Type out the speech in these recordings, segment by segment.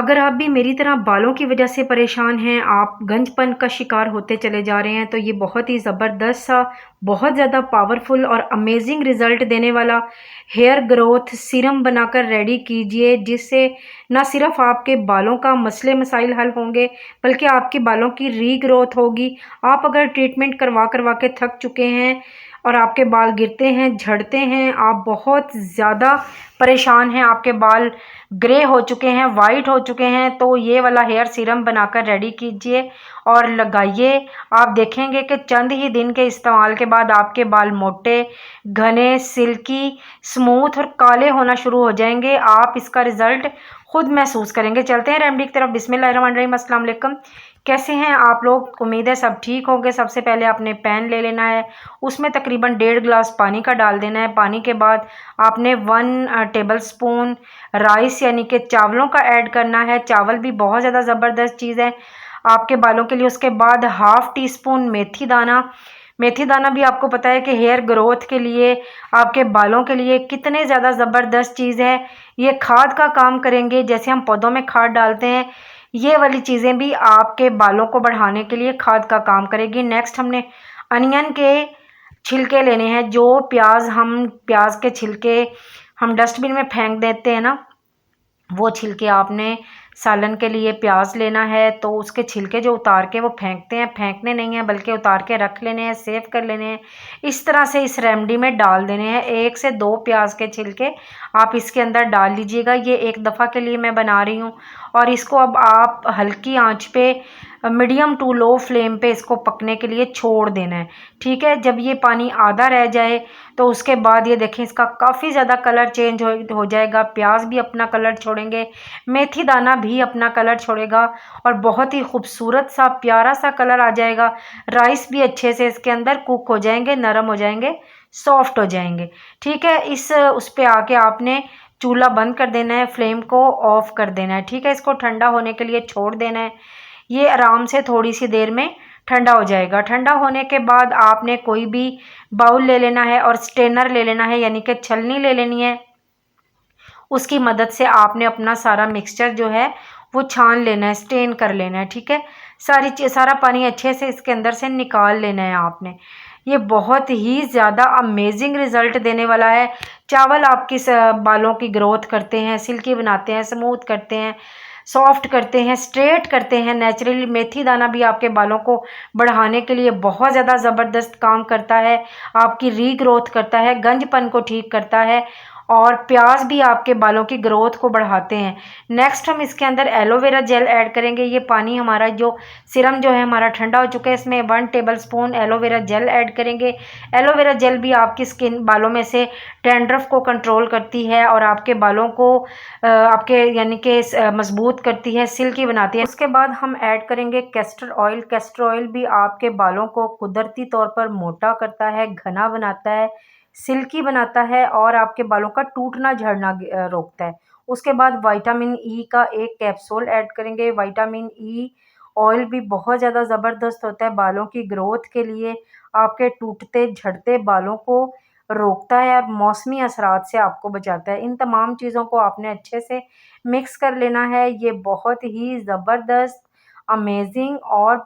अगर आप भी मेरी तरह बालों की वजह से परेशान हैं, आप गंजपन का शिकार होते चले जा रहे हैं, तो ये बहुत ही ज़बरदस्त सा, बहुत ज़्यादा पावरफुल और अमेजिंग रिज़ल्ट देने वाला हेयर ग्रोथ सीरम बनाकर रेडी कीजिए, जिससे ना सिर्फ आपके बालों का मसले मसाइल हल होंगे, बल्कि आपके बालों की रीग्रोथ होगी। आप अगर ट्रीटमेंट करवा करवा के थक चुके हैं और आपके बाल गिरते हैं, झड़ते हैं, आप बहुत ज़्यादा परेशान हैं, आपके बाल ग्रे हो चुके हैं, वाइट हो चुके हैं, तो ये वाला हेयर सीरम बनाकर रेडी कीजिए और लगाइए। आप देखेंगे कि चंद ही दिन के इस्तेमाल के बाद आपके बाल मोटे, घने, सिल्की, स्मूथ और काले होना शुरू हो जाएंगे। आप इसका रिजल्ट खुद महसूस करेंगे। चलते हैं रेमेडी की तरफ। बिस्मिल्लाहिर्रहमानिर्रहीम। अस्सलाम वालेकुम। कैसे हैं आप लोग? उम्मीद है सब ठीक होंगे। सबसे पहले आपने पैन ले लेना है, उसमें तकरीबन 1.5 गिलास पानी का डाल देना है। पानी के बाद आपने 1 टेबल स्पून राइस यानी कि चावलों का ऐड करना है। चावल भी बहुत ज़्यादा ज़बरदस्त चीज़ है आपके बालों के लिए। उसके बाद 1/2 टी स्पून मेथी दाना। मेथी दाना भी आपको पता है कि हेयर ग्रोथ के लिए, आपके बालों के लिए कितने ज़्यादा ज़बरदस्त चीज़ है। ये खाद का काम करेंगे, जैसे हम पौधों में खाद डालते हैं, ये वाली चीज़ें भी आपके बालों को बढ़ाने के लिए खाद का काम करेगी। नेक्स्ट हमने अनियन के छिलके लेने हैं। जो प्याज के छिलके हम डस्टबिन में फेंक देते हैं ना, वो छिलके आपने सालन के लिए प्याज लेना है, तो उसके छिलके जो उतार के वो फेंकते हैं, फेंकने नहीं है बल्कि उतार के रख लेने हैं, सेव कर लेने हैं। इस तरह से इस रेमेडी में डाल देने हैं। 1 से 2 प्याज के छिलके आप इसके अंदर डाल लीजिएगा। ये एक दफ़ा के लिए मैं बना रही हूँ। और इसको अब आप हल्की आंच पे, मीडियम टू लो फ्लेम पे इसको पकने के लिए छोड़ देना है। ठीक है, जब ये पानी आधा रह जाए तो उसके बाद ये देखें, इसका काफ़ी ज़्यादा कलर चेंज हो जाएगा। प्याज भी अपना कलर छोड़ेंगे, मेथी दाना भी अपना कलर छोड़ेगा और बहुत ही खूबसूरत सा प्यारा सा कलर आ जाएगा। राइस भी अच्छे से इसके अंदर कुक हो जाएंगे, नरम हो जाएंगे, सॉफ्ट हो जाएंगे। ठीक है, इस उस पे आके आपने चूल्हा बंद कर देना है, फ्लेम को ऑफ कर देना है। ठीक है, इसको ठंडा होने के लिए छोड़ देना है। ये आराम से थोड़ी सी देर में ठंडा हो जाएगा। ठंडा होने के बाद आपने कोई भी बाउल ले लेना है और स्ट्रेनर ले लेना है, यानी कि छलनी ले लेनी है। उसकी मदद से आपने अपना सारा मिक्सचर जो है वो छान लेना है, स्टेन कर लेना है। ठीक है, सारा पानी अच्छे से इसके अंदर से निकाल लेना है आपने। ये बहुत ही ज़्यादा अमेजिंग रिज़ल्ट देने वाला है। चावल आपकी बालों की ग्रोथ करते हैं, सिल्की बनाते हैं, स्मूथ करते हैं, सॉफ्ट करते हैं, स्ट्रेट करते हैं नेचुरली। मेथी दाना भी आपके बालों को बढ़ाने के लिए बहुत ज़्यादा ज़बरदस्त काम करता है, आपकी रीग्रोथ करता है, गंजपन को ठीक करता है। और प्याज भी आपके बालों की ग्रोथ को बढ़ाते हैं। नेक्स्ट हम इसके अंदर एलोवेरा जेल ऐड करेंगे। ये पानी हमारा जो सिरम जो है हमारा ठंडा हो चुका है, इसमें 1 table spoon aloe vera gel add करेंगे। एलोवेरा जेल भी आपकी बालों में से डैंड्रफ को कंट्रोल करती है और आपके बालों को आपके यानी कि मजबूत करती है, सिल्की बनाती है। उसके बाद हम ऐड करेंगे कैस्टर ऑयल। कैस्टर ऑयल भी आपके बालों को कुदरती तौर पर मोटा करता है, घना बनाता है, सिल्की बनाता है और आपके बालों का टूटना झड़ना रोकता है। उसके बाद विटामिन ई का 1 कैप्सूल ऐड करेंगे। विटामिन ई ऑयल भी बहुत ज़्यादा ज़बरदस्त होता है बालों की ग्रोथ के लिए, आपके टूटते झड़ते बालों को रोकता है और मौसमी असरात से आपको बचाता है। इन तमाम चीज़ों को आपने अच्छे से मिक्स कर लेना है। ये बहुत ही ज़बरदस्त, अमेजिंग और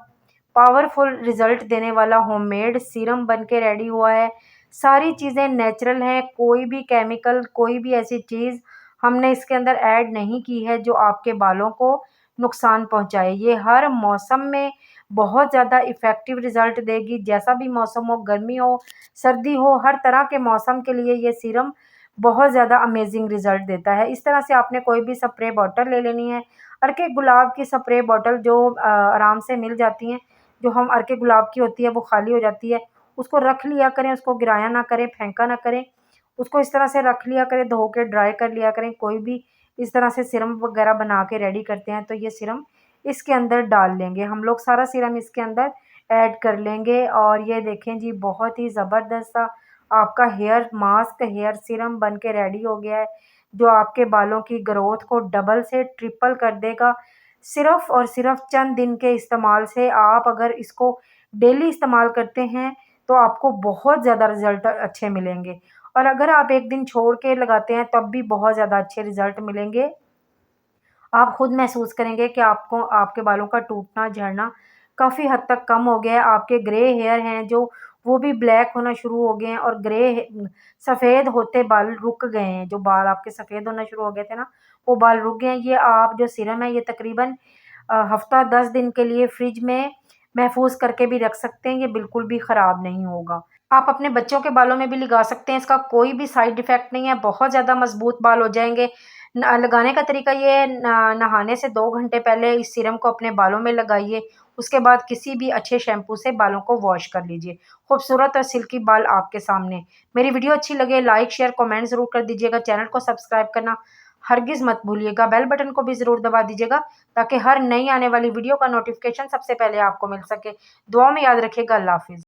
पावरफुल रिज़ल्ट देने वाला होममेड सीरम बन के रेडी हुआ है। सारी चीज़ें नेचुरल हैं, कोई भी केमिकल, कोई भी ऐसी चीज़ हमने इसके अंदर ऐड नहीं की है जो आपके बालों को नुकसान पहुँचाए। ये हर मौसम में बहुत ज़्यादा इफ़ेक्टिव रिज़ल्ट देगी। जैसा भी मौसम हो, गर्मी हो, सर्दी हो, हर तरह के मौसम के लिए ये सीरम बहुत ज़्यादा अमेजिंग रिज़ल्ट देता है। इस तरह से आपने कोई भी स्प्रे बॉटल ले लेनी है। अर्के गुलाब की स्प्रे बॉटल जो आराम से मिल जाती हैं, जो हम अर्के गुलाब की होती है, वो खाली हो जाती है, उसको रख लिया करें, उसको गिराया ना करें, फेंका ना करें। उसको इस तरह से रख लिया करें, धो के ड्राई कर लिया करें। कोई भी इस तरह से सीरम वगैरह बना के रेडी करते हैं, तो ये सीरम इसके अंदर डाल लेंगे। हम लोग सारा सीरम इसके अंदर ऐड कर लेंगे और ये देखें जी, बहुत ही ज़बरदस्त सा आपका हेयर मास्क, हेयर सीरम बन के रेडी हो गया है, जो आपके बालों की ग्रोथ को डबल से ट्रिपल कर देगा। सिर्फ़ और सिर्फ़ चंद दिन के इस्तेमाल से आप अगर इसको डेली इस्तेमाल करते हैं, तो आपको बहुत ज़्यादा रिज़ल्ट अच्छे मिलेंगे और अगर आप 1 दिन छोड़ के लगाते हैं, तब भी बहुत ज़्यादा अच्छे रिज़ल्ट मिलेंगे। आप खुद महसूस करेंगे कि आपको आपके बालों का टूटना, झड़ना काफ़ी हद तक कम हो गया है। आपके ग्रे हेयर हैं जो वो भी ब्लैक होना शुरू हो गए हैं और सफ़ेद होते बाल रुक गए हैं। जो बाल आपके सफ़ेद होना शुरू हो गए थे ना, वो बाल रुक गए हैं। ये आप जो सीरम है ये तकरीबन हफ़्ता 10 दिन के लिए फ्रिज में महफ़ूज़ करके भी रख सकते हैं, ये बिल्कुल भी ख़राब नहीं होगा। आप अपने बच्चों के बालों में भी लगा सकते हैं, इसका कोई भी साइड इफ़ेक्ट नहीं है, बहुत ज़्यादा मज़बूत बाल हो जाएँगे। न लगाने का तरीका ये है नहाने से 2 घंटे पहले इस सीरम को अपने बालों में लगाइए, उसके बाद किसी भी अच्छे शैम्पू से बालों को वॉश कर लीजिए। खूबसूरत और सिल्की बाल आपके सामने। मेरी वीडियो अच्छी लगे लाइक, शेयर, कमेंट ज़रूर कर दीजिएगा। चैनल को सब्सक्राइब करना हरगिज़ मत भूलिएगा। बेल बटन को भी ज़रूर दबा दीजिएगा ताकि हर नई आने वाली वीडियो का नोटिफ़िकेशन सबसे पहले आपको मिल सके। दुआ में याद रखिएगा। अल्लाह हाफ़िज़।